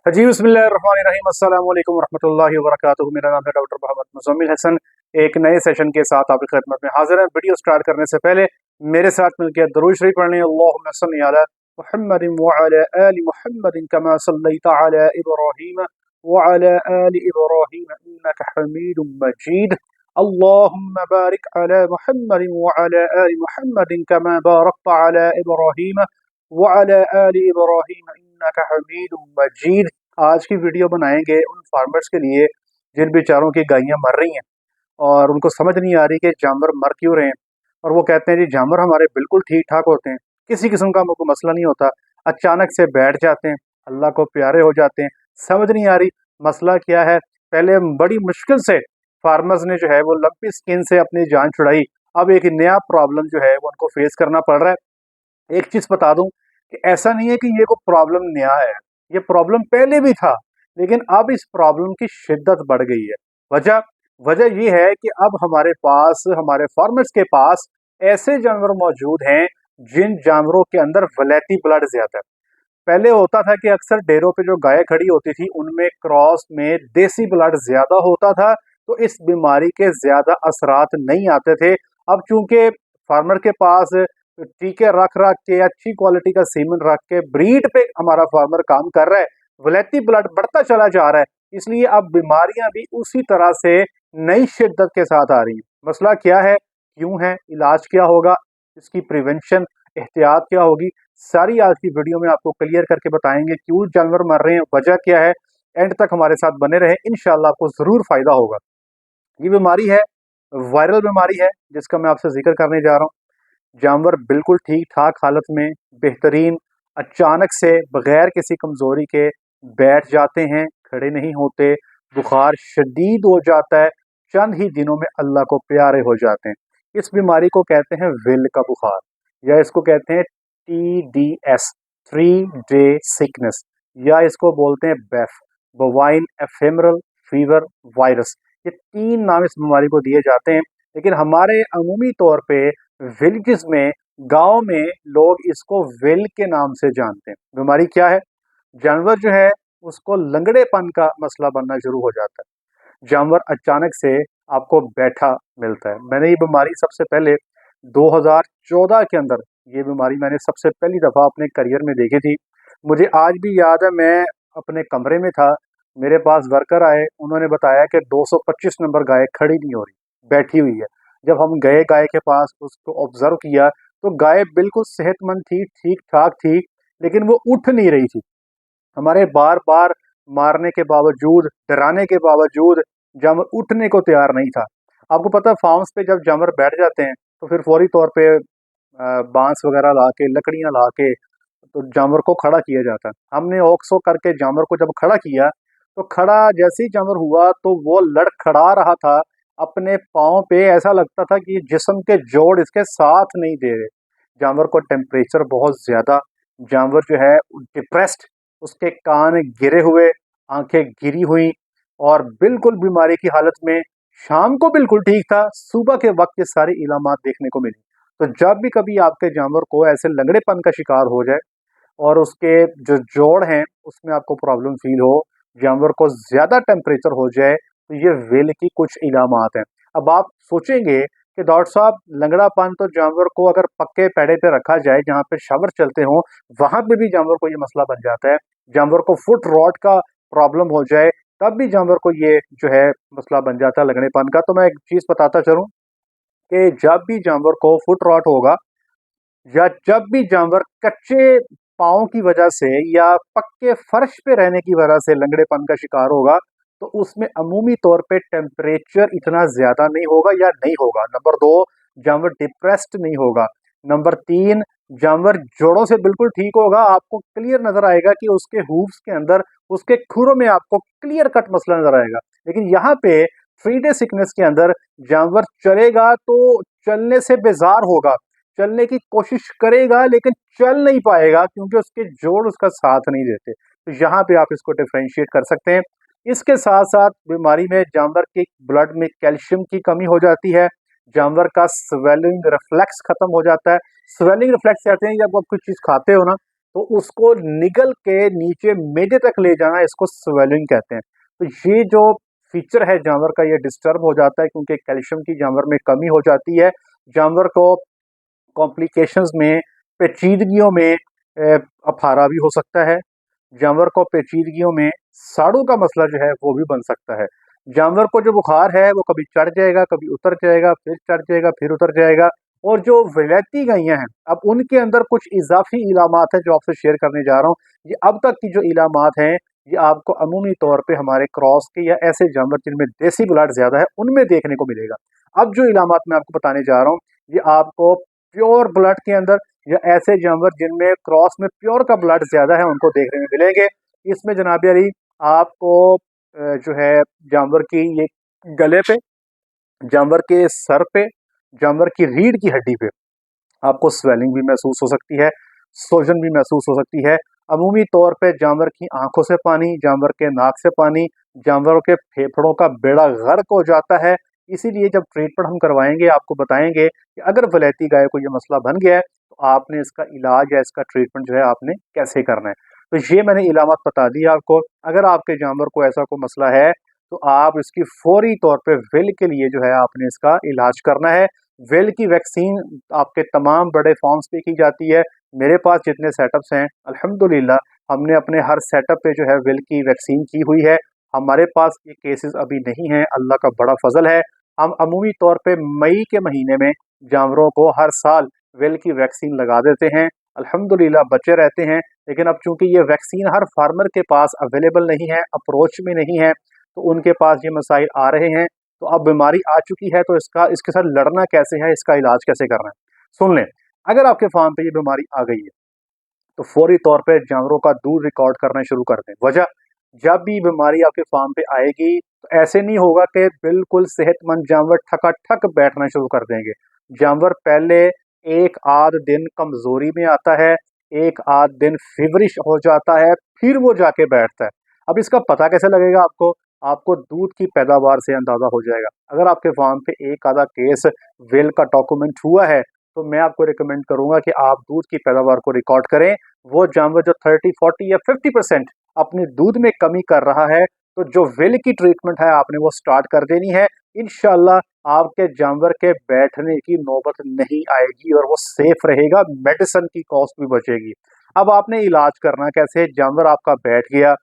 जी बिस्मिल्लाहिर्रहमानिर्रहीम अस्सलाम वालेकुम रहमतुल्लाहि व बरकातुहू। मेरा नाम है डॉक्टर मोहम्मद मुज़म्मिल हसन। एक नए सेशन के साथ आपकी खिदमत में हाजिर है। वीडियो स्टार्ट करने से पहले मेरे साथ मिलकर दरूद शरीफ पढ़ लें। अल्लाहुम्मा सल्लि अला मुहम्मदिन व अला आलि मुहम्मदिन कमा सल्लैता अला इब्राहीम व अला आलि इब्राहीम इन्नका हमीदुम मजीद। अल्लाहुम्मा बारिक अला मुहम्मदिन व अला आलि मुहम्मदिन कमा बारकता अला इब्राहीम व अला आलि इब्राहीम इन्नका हमीदुम मजीद। आज की वीडियो बनाएंगे उन फार्मर्स के लिए जिन बेचारों की गायें मर रही हैं और उनको समझ नहीं आ रही कि जानवर मर क्यों रहे हैं। और वो कहते हैं जी जानवर हमारे बिल्कुल ठीक ठाक होते हैं, किसी किस्म का हमको मसला नहीं होता, अचानक से बैठ जाते हैं, अल्लाह को प्यारे हो जाते हैं। समझ नहीं आ रही मसला क्या है। पहले बड़ी मुश्किल से फार्मर्स ने जो है वो लंपी स्किन से अपनी जान छुड़ाई, अब एक नया प्रॉब्लम जो है वो उनको फेस करना पड़ रहा है। एक चीज बता दूं कि ऐसा नहीं है कि ये कोई प्रॉब्लम नया है, ये प्रॉब्लम पहले भी था, लेकिन अब इस प्रॉब्लम की शिद्दत बढ़ गई है। वजह वजह ये है कि अब हमारे पास, हमारे फार्मर्स के पास ऐसे जानवर मौजूद हैं जिन जानवरों के अंदर वलैती ब्लड ज्यादा है। पहले होता था कि अक्सर डेयरों पे जो गायें खड़ी होती थी उनमें क्रॉस में देसी ब्लड ज्यादा होता था, तो इस बीमारी के ज्यादा असरात नहीं आते थे। अब चूंकि फार्मर के पास टीके रख रख के, अच्छी क्वालिटी का सीमेंट रख के ब्रीड पे हमारा फार्मर काम कर रहा है, वलैती ब्लड बढ़ता चला जा रहा है, इसलिए अब बीमारियां भी उसी तरह से नई शिद्दत के साथ आ रही हैं। मसला क्या है, क्यों है, इलाज क्या होगा, इसकी प्रिवेंशन एहतियात क्या होगी, सारी आज की वीडियो में आपको क्लियर करके बताएंगे। क्यों जानवर मर रहे हैं, वजह क्या है, एंड तक हमारे साथ बने रहे, इंशाल्लाह आपको जरूर फायदा होगा। ये बीमारी है, वायरल बीमारी है जिसका मैं आपसे जिक्र करने जा रहा हूँ। जानवर बिल्कुल ठीक ठाक हालत में, बेहतरीन, अचानक से बगैर किसी कमजोरी के बैठ जाते हैं, खड़े नहीं होते, बुखार शदीद हो जाता है, चंद ही दिनों में अल्लाह को प्यारे हो जाते हैं। इस बीमारी को कहते हैं विल का बुखार, या इसको कहते हैं TDS, 3 डे सिकनेस, या इसको बोलते हैं बेफ, बोवाइन एफेमरल फीवर वायरस। ये 3 नाम इस बीमारी को दिए जाते हैं, लेकिन हमारे अमूमी तौर पे विलेजेस में, गांव में लोग इसको विल के नाम से जानते हैं। बीमारी क्या है, जानवर जो है उसको लंगड़ेपन का मसला बनना शुरू हो जाता है। जानवर अचानक से आपको बैठा मिलता है। मैंने ये बीमारी सबसे पहले 2014 के अंदर, ये बीमारी मैंने सबसे पहली दफा अपने करियर में देखी थी। मुझे आज भी याद है, मैं अपने कमरे में था, मेरे पास वर्कर आए, उन्होंने बताया कि 225 नंबर गाय खड़ी नहीं हो रही, बैठी हुई है। जब हम गए गाय के पास, उसको ऑब्जर्व किया, तो गाय बिल्कुल सेहतमंद थी, ठीक ठाक थी, लेकिन वो उठ नहीं रही थी। हमारे बार बार मारने के बावजूद, डराने के बावजूद जानवर उठने को तैयार नहीं था। आपको पता है फार्म्स पे जब जानवर बैठ जाते हैं तो फिर फौरी तौर पे बांस वगैरह ला के, लकड़ियां ला के, तो जानवर को खड़ा किया जाता है। हमने ऑक्सो करके जानवर को जब खड़ा किया, तो खड़ा जैसे ही जानवर हुआ तो वो लड़खड़ा रहा था अपने पाँव पे, ऐसा लगता था कि जिस्म के जोड़ इसके साथ नहीं दे रहे। जानवर को टेम्परेचर बहुत ज्यादा, जानवर जो है डिप्रेस्ड, उसके कान गिरे हुए, आंखें गिरी हुई, और बिल्कुल बीमारी की हालत में। शाम को बिल्कुल ठीक था, सुबह के वक्त ये सारी इलामात देखने को मिली। तो जब भी कभी आपके जानवर को ऐसे लंगड़ेपन का शिकार हो जाए और उसके जो जोड़ हैं उसमें आपको प्रॉब्लम फील हो, जानवर को ज्यादा टेम्परेचर हो जाए, तो ये विल की कुछ इलामात हैं। अब आप सोचेंगे कि डॉक्टर साहब लंगड़ापन तो जानवर को अगर पक्के पैड़े पे रखा जाए जहाँ पे शावर चलते हो, वहां पे भी जानवर को ये मसला बन जाता है। जानवर को फुट रॉट का प्रॉब्लम हो जाए तब भी जानवर को ये जो है मसला बन जाता है लगड़ेपन का। तो मैं एक चीज बताता चलूं कि जब भी जानवर को फुट रॉट होगा, या जब भी जानवर कच्चे पाँव की वजह से या पक्के फर्श पे रहने की वजह से लंगड़ेपन का शिकार होगा, तो उसमें अमूमी तौर पे टेम्परेचर इतना ज्यादा नहीं होगा या नहीं होगा। नंबर 2, जानवर डिप्रेस्ड नहीं होगा। नंबर 3, जानवर जोड़ों से बिल्कुल ठीक होगा, आपको क्लियर नजर आएगा कि उसके हूफ्स के अंदर, उसके खुरों में आपको क्लियर कट मसला नजर आएगा। लेकिन यहाँ पे 3 डे सिकनेस के अंदर जानवर चलेगा तो चलने से बेजार होगा, चलने की कोशिश करेगा लेकिन चल नहीं पाएगा, क्योंकि उसके जोड़ उसका साथ नहीं देते। तो यहाँ पे आप इसको डिफ्रेंशिएट कर सकते हैं। इसके साथ साथ बीमारी में जानवर के ब्लड में कैल्शियम की कमी हो जाती है, जानवर का स्वेलिंग रिफ्लेक्स खत्म हो जाता है। स्वेलिंग रिफ्लेक्स कहते हैं जब आप कुछ चीज खाते हो ना, तो उसको निगल के नीचे मेदे तक ले जाना, इसको स्वेलिंग कहते हैं। तो ये जो फीचर है जानवर का, ये डिस्टर्ब हो जाता है क्योंकि कैल्शियम की जानवर में कमी हो जाती है। जानवर को कॉम्प्लिकेशंस में, पेचीदगियों में अफारा भी हो सकता है। जानवर को पेचीदगियों में साड़ों का मसला जो है वो भी बन सकता है। जानवर को जो बुखार है वो कभी चढ़ जाएगा, कभी उतर जाएगा, फिर चढ़ जाएगा, फिर उतर जाएगा। और जो विलायती गायें हैं, अब उनके अंदर कुछ इजाफी इलामात है जो आपसे शेयर करने जा रहा हूँ। ये अब तक की जो इलामात हैं, ये आपको अमूमी तौर पे हमारे क्रॉस के या ऐसे जानवर जिनमें देसी ब्लड ज्यादा है उनमें देखने को मिलेगा। अब जो इलामात मैं आपको बताने जा रहा हूँ, ये आपको प्योर ब्लड के अंदर या ऐसे जानवर जिनमें क्रॉस में प्योर का ब्लड ज्यादा है उनको देखने में मिलेंगे। इसमें जनाब अली आपको जो है जानवर की ये गले पे, जानवर के सर पे, जानवर की रीढ़ की हड्डी पे आपको स्वेलिंग भी महसूस हो सकती है, सोजन भी महसूस हो सकती है। अमूमी तौर पे जानवर की आंखों से पानी, जानवर के नाक से पानी, जानवरों के फेफड़ों का बेड़ा गर्क हो जाता है। इसीलिए जब ट्रीटमेंट हम करवाएंगे आपको बताएंगे कि अगर वलैती गाय को ये मसला बन गया है तो आपने इसका इलाज या इसका ट्रीटमेंट जो है आपने कैसे करना है। तो ये मैंने इलामत बता दी आपको। अगर आपके जानवर को ऐसा कोई मसला है तो आप इसकी फौरी तौर पे विल के लिए जो है आपने इसका इलाज करना है। विल की वैक्सीन आपके तमाम बड़े फॉर्म्स पे की जाती है। मेरे पास जितने सेटअप्स हैं अल्हम्दुलिल्लाह हमने अपने हर सेटअप पे जो है विल की वैक्सीन की हुई है। हमारे पास ये केसेस अभी नहीं हैं, अल्लाह का बड़ा फजल है। हम अमूमी तौर पे मई के महीने में जानवरों को हर साल विल की वैक्सीन लगा देते हैं, अल्हम्दुलिल्लाह बचे रहते हैं। लेकिन अब चूंकि ये वैक्सीन हर फार्मर के पास अवेलेबल नहीं है, अप्रोच में नहीं है, तो उनके पास ये मसाइल आ रहे हैं। तो अब बीमारी आ चुकी है तो इसके साथ लड़ना कैसे है, इसका इलाज कैसे करना है, सुन लें। अगर आपके फार्म पे ये बीमारी आ गई है तो फौरी तौर पे जानवरों का दूध रिकॉर्ड करना शुरू कर दें। वजह, जब भी बीमारी आपके फार्म पे आएगी तो ऐसे नहीं होगा कि बिल्कुल सेहतमंद जानवर ठकाठक बैठना शुरू कर देंगे। जानवर पहले एक आध दिन कमजोरी में आता है, एक आध दिन फिवरिश हो जाता है, फिर वो जाके बैठता है। अब इसका पता कैसे लगेगा आपको? आपको दूध की पैदावार से अंदाजा हो जाएगा। अगर आपके फार्म पे एक आधा केस वेल का डॉक्यूमेंट हुआ है तो मैं आपको रिकमेंड करूंगा कि आप दूध की पैदावार को रिकॉर्ड करें। वो जानवर जो 30, 40 या 50% अपने दूध में कमी कर रहा है, तो जो वेल की ट्रीटमेंट है आपने वो स्टार्ट कर देनी है। इंशाल्लाह आपके जानवर के बैठने की नौबत नहीं आएगी और वो सेफ रहेगा, मेडिसिन की कॉस्ट भी बचेगी। अब आपने इलाज करना कैसे? जानवर आपका बैठ गया,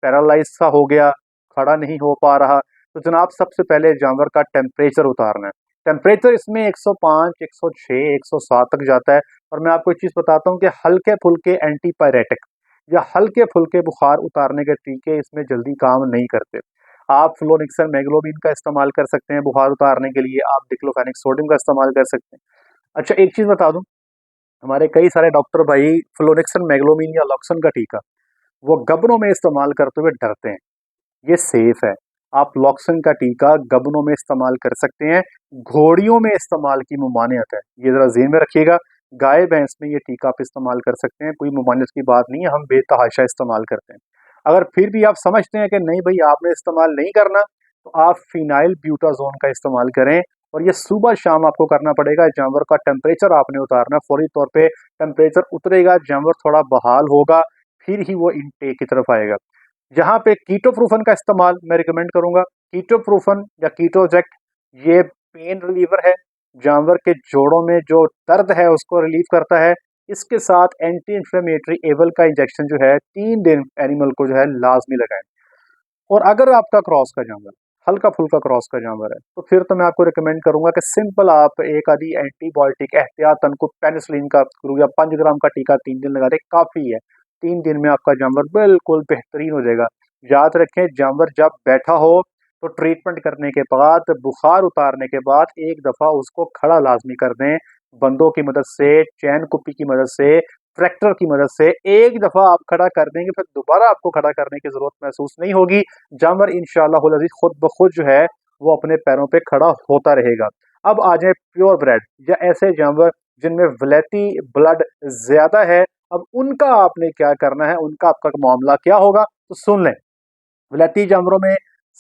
पैरालाइज सा हो गया, खड़ा नहीं हो पा रहा, तो जनाब सबसे पहले जानवर का टेम्परेचर उतारना है। टेम्परेचर इसमें 105, 106, 107 तक जाता है। और मैं आपको एक चीज बताता हूँ कि हल्के फुल्के एंटीपायरेटिक या हल्के फुल्के बुखार उतारने के टीके इसमें जल्दी काम नहीं करते। आप फ्लोनिक्सन मैग्लोबिन का इस्तेमाल कर सकते हैं बुखार उतारने के लिए, आप डिक्लोफेनिक सोडियम का इस्तेमाल कर सकते हैं। अच्छा एक चीज बता दूं, हमारे कई सारे डॉक्टर भाई फ्लोनिक्सन मैग्लोबिन या लॉक्सन का टीका वो गबनों में इस्तेमाल करते हुए डरते हैं। ये सेफ है। आप लॉक्सन का टीका गबनों में इस्तेमाल कर सकते हैं, घोड़ियों में इस्तेमाल की मुमानियत है, ये जरा ज़हन में रखिएगा। गाय भैंस में ये टीका आप इस्तेमाल कर सकते हैं, कोई मुमानियत की बात नहीं है, हम बेतहाशा इस्तेमाल करते हैं। अगर फिर भी आप समझते हैं कि नहीं भाई आपने इस्तेमाल नहीं करना, तो आप फिनाइल ब्यूटाजोन का इस्तेमाल करें। और ये सुबह शाम आपको करना पड़ेगा। जानवर का टेम्परेचर आपने उतारना, फौरी तौर पे टेम्परेचर उतरेगा, जानवर थोड़ा बहाल होगा, फिर ही वो इनटेक की तरफ आएगा। जहाँ पे कीटोप्रूफन का इस्तेमाल मैं रिकमेंड करूंगा। कीटोप्रूफन या कीटोजेक्ट ये पेन रिलीवर है, जानवर के जोड़ों में जो दर्द है उसको रिलीव करता है। इसके साथ एंटी इंफ्लेमेटरी एवल का इंजेक्शन जो है 3 दिन एनिमल को जो है लाजमी लगाएं। और अगर आपका क्रॉस का जानवर हल्का फुल्का क्रॉस का जानवर है तो फिर तो मैं आपको रिकमेंड करूंगा कि सिंपल आप एक आधी एंटीबायोटिक एहतियातन को पेनिसिलिन का या 5 ग्राम का टीका 3 दिन लगा दे, काफी है। 3 दिन में आपका जानवर बिल्कुल बेहतरीन हो जाएगा। याद रखें जानवर जब बैठा हो तो ट्रीटमेंट करने के बाद, बुखार उतारने के बाद एक दफा उसको खड़ा लाजमी कर दें, बंदों की मदद से, चैन कुप्पी की मदद से, ट्रैक्टर की मदद से। एक दफा आप खड़ा कर देंगे फिर दोबारा आपको खड़ा करने की जरूरत महसूस नहीं होगी। जानवर इंशाअल्लाह अज़ीज़ खुद ब खुद जो है वो अपने पैरों पे खड़ा होता रहेगा। अब आ जाए प्योर ब्रेड या ऐसे जानवर जिनमें वलैती ब्लड ज्यादा है, अब उनका आपने क्या करना है, उनका आपका मामला क्या होगा, तो सुन लें। वलैती जानवरों में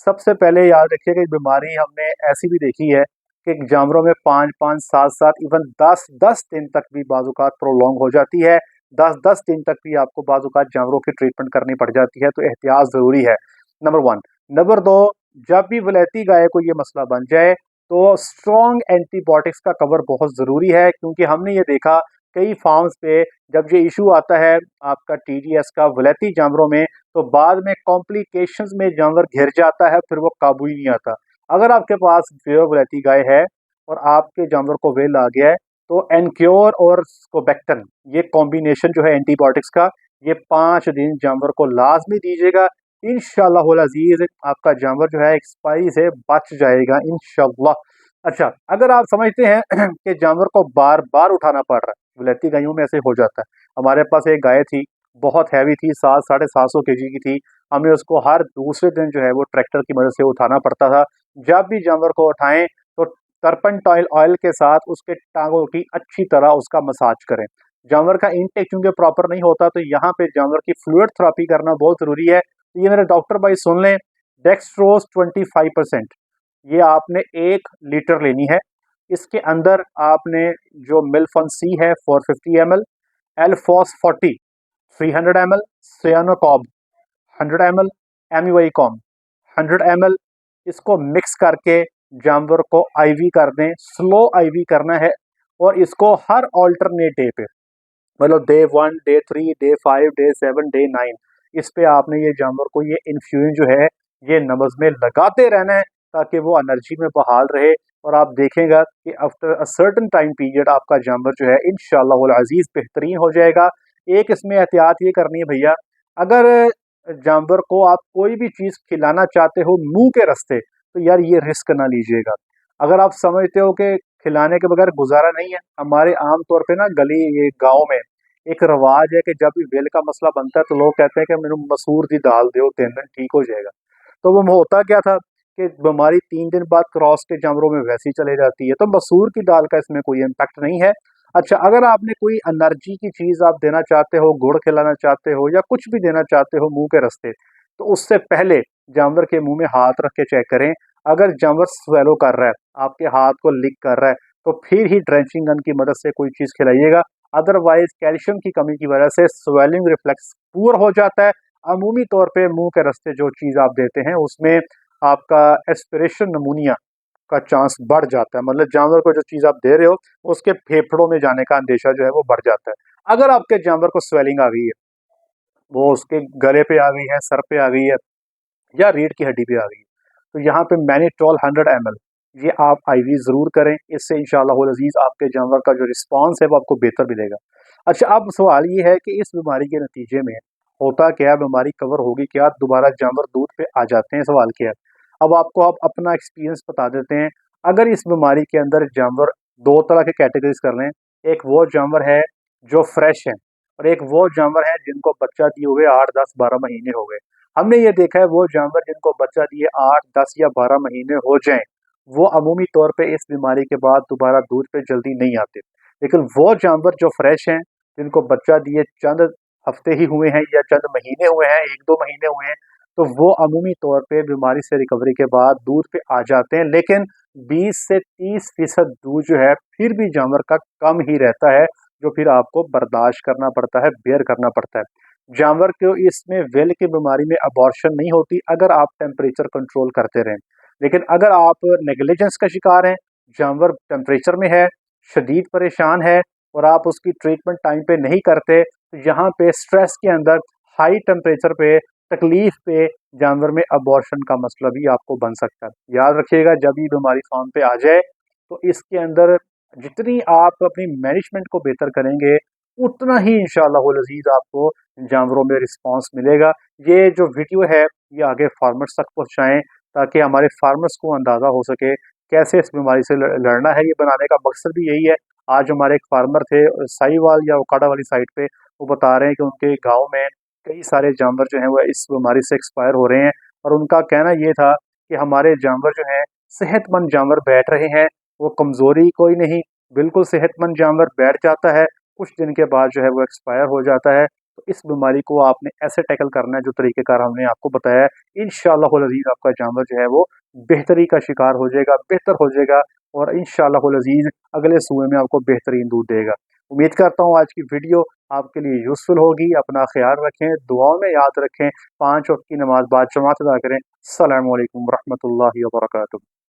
सबसे पहले याद रखिए कि बीमारी हमने ऐसी भी देखी है कि जानवरों में 5-5, 7-7, इवन 10-10 दिन तक भी बाजुकात प्रोलॉन्ग हो जाती है। 10-10 दिन तक भी आपको बाज़ औक़ात जानवरों की ट्रीटमेंट करनी पड़ जाती है, तो एहतियात ज़रूरी है, नंबर 1। नंबर 2, जब भी वलैती गाय को ये मसला बन जाए, तो स्ट्रॉन्ग एंटीबायोटिक्स का कवर बहुत ज़रूरी है, क्योंकि हमने ये देखा कई फार्म्स पे जब ये इशू आता है आपका टीडीएस का वलैती जानवरों में, तो बाद में कॉम्प्लिकेशंस में जानवर घिर जाता है, फिर वो काबू ही नहीं आता। अगर आपके पास प्योर वलैती गाय है और आपके जानवर को वेल आ गया है, तो एनक्योर और स्कोबेक्टन ये कॉम्बिनेशन जो है एंटीबायोटिक्स का, ये 5 दिन जानवर को लाजमी दीजिएगा। इंशाअल्लाहुल अज़ीज़ आपका जानवर जो है एक्सपायरी से बच जाएगा इंशाअल्लाह। अच्छा, अगर आप समझते हैं कि जानवर को बार-बार उठाना पड़ रहा है, वलैती गायों में ऐसे हो जाता है। हमारे पास एक गाय थी, बहुत हैवी थी, 7 साढ़े 700 केजी की थी। हमें उसको हर दूसरे दिन जो है वो ट्रैक्टर की मदद से उठाना पड़ता था। जब भी जानवर को उठाएँ तो टर्पेंटाइल ऑयल के साथ उसके टांगों की अच्छी तरह उसका मसाज करें। जानवर का इनटेक चूँकि प्रॉपर नहीं होता, तो यहाँ पे जानवर की फ्लूइड थेरेपी करना बहुत ज़रूरी है। तो ये मेरे डॉक्टर भाई सुन लें, डेक्सट्रोज़ 25% ये आपने 1 लीटर लेनी है। इसके अंदर आपने जो मिल्फन सी है 450 ml, एल्फॉस 40 300 ml, सियानोकॉब 100 ml, एमिवाइकॉम 100 ml, इसको मिक्स करके जानवर को आईवी कर दें। स्लो आईवी करना है और इसको हर अल्टरनेट डे पे, मतलब day 1, day 3, day 5, day 7, day 9, इस पे आपने ये जानवर को ये इन्फ्यूजन जो है ये नब्ज़ में लगाते रहना है, ताकि वो एनर्जी में बहाल रहे। और आप देखेंगे कि after a certain time period आपका जानवर जो है इंशाअल्लाहुल अज़ीज़ बेहतरीन हो जाएगा। एक इसमें एहतियात ये करनी है भैया, अगर जानवर को आप कोई भी चीज़ खिलाना चाहते हो मुँह के रास्ते, तो यार ये रिस्क ना लीजिएगा। अगर आप समझते हो कि खिलाने के बगैर गुज़ारा नहीं है, हमारे आम तौर पे ना गली ये गाँव में एक रिवाज है कि जब भी वेल का मसला बनता है, तो लोग कहते हैं कि मैनू मसूर दी दाल दो, 3 दिन ठीक हो जाएगा। तो वो होता क्या था कि बीमारी 3 दिन बाद क्रॉस के जानवरों में वैसी चले जाती है, तो मसूर की दाल का इसमें कोई इम्पैक्ट नहीं है। अच्छा, अगर आपने कोई एनर्जी की चीज़ आप देना चाहते हो, गुड़ खिलाना चाहते हो या कुछ भी देना चाहते हो मुँह के रास्ते, तो उससे पहले जानवर के मुँह में हाथ रख के चेक करें। अगर जानवर स्वेलो कर रहा है, आपके हाथ को लिक कर रहा है, तो फिर ही ड्रेंचिंग गन की मदद से कोई चीज़ खिलाइएगा। अदरवाइज कैल्शियम की कमी की वजह से स्वेलिंग रिफ्लेक्स पुअर हो जाता है। अमूमी तौर पे मुंह के रास्ते जो चीज़ आप देते हैं उसमें आपका एस्पिरेशन नमूनिया का चांस बढ़ जाता है, मतलब जानवर को जो चीज़ आप दे रहे हो उसके फेफड़ों में जाने का अंदेशा जो है वो बढ़ जाता है। अगर आपके जानवर को स्वेलिंग आ गई है, वो उसके गले पे आ गई है, सर पे आ गई है या रीढ़ की हड्डी पे आ गई है, तो यहाँ पे मैनिटोल 100 ml ये आप आईवी ज़रूर करें। इससे इंशाअल्लाहुल अज़ीज़ आपके जानवर का जो रिस्पॉन्स है वो आपको बेहतर मिलेगा। अच्छा, अब सवाल ये है कि इस बीमारी के नतीजे में होता क्या है, बीमारी कवर होगी क्या, दोबारा जानवर दूध पे आ जाते हैं, सवाल क्या है। अब आपको आप अपना एक्सपीरियंस बता देते हैं। अगर इस बीमारी के अंदर जानवर 2 तरह के कैटेगरीज कर लें, एक वो जानवर है जो फ्रेश है और एक वो जानवर है जिनको बच्चा दिए हुए 8, 10, 12 महीने हो गए। हमने ये देखा है वो जानवर जिनको बच्चा दिए 8, 10 या 12 महीने हो जाएं, वो अमूमी तौर पे इस बीमारी के बाद दोबारा दूध पे जल्दी नहीं आते। लेकिन वो जानवर जो फ्रेश हैं, जिनको बच्चा दिए चंद हफ्ते ही हुए हैं या चंद महीने हुए हैं, 1-2 महीने हुए हैं, तो वो अमूमी तौर पे बीमारी से रिकवरी के बाद दूध पे आ जाते हैं। लेकिन 20 से 30% दूध जो है फिर भी जानवर का कम ही रहता है, जो फिर आपको बर्दाश्त करना पड़ता है, बेयर करना पड़ता है। जानवर को इसमें वेल की बीमारी में अबॉर्शन नहीं होती अगर आप टेम्परेचर कंट्रोल करते रहें। लेकिन अगर आप नेग्लिजेंस का शिकार हैं, जानवर टेम्परेचर में है, शदीद परेशान है और आप उसकी ट्रीटमेंट टाइम पे नहीं करते, तो यहाँ पे स्ट्रेस के अंदर हाई टेम्परेचर पे तकलीफ पे जानवर में अबॉर्शन का मसला भी आपको बन सकता है। याद रखिएगा, जब ये बीमारी फार्म पे आ जाए तो इसके अंदर जितनी आप अपनी मैनेजमेंट को बेहतर करेंगे, उतना ही इंशाअल्लाहुल अज़ीज़ आपको जानवरों में रिस्पॉन्स मिलेगा। ये जो वीडियो है ये आगे फार्मर्स तक पहुँचाएँ, ताकि हमारे फार्मर्स को अंदाज़ा हो सके कैसे इस बीमारी से लड़ना है। ये बनाने का मकसद भी यही है। आज हमारे एक फार्मर थे साहिवाल या ओकाड़ा वाली साइड पे, वो बता रहे हैं कि उनके गाँव में कई सारे जानवर जो हैं वो इस बीमारी से एक्सपायर हो रहे हैं और उनका कहना ये था कि हमारे जानवर जो हैं सेहतमंद जानवर बैठ रहे हैं, वो कमज़ोरी कोई नहीं, बिल्कुल सेहतमंद जानवर बैठ जाता है, कुछ दिन के बाद जो है वो एक्सपायर हो जाता है। तो इस बीमारी को आपने ऐसे टैकल करना है जो तरीक़ेकार हमने आपको बताया है। इंशाअल्लाहुल अज़ीज़ आपका जानवर जो है वो बेहतरी का शिकार हो जाएगा, बेहतर हो जाएगा और इंशाअल्लाहुल अज़ीज़ अगले सूए में आपको बेहतरीन दूध देगा। उम्मीद करता हूँ आज की वीडियो आपके लिए यूज़फुल होगी। अपना ख्याल रखें, दुआओं में याद रखें, 5 वक्त की नमाज बाद जमात अदा करें। अस्सलामु अलैकुम रहमतुल्लाहि व बरकातुहू।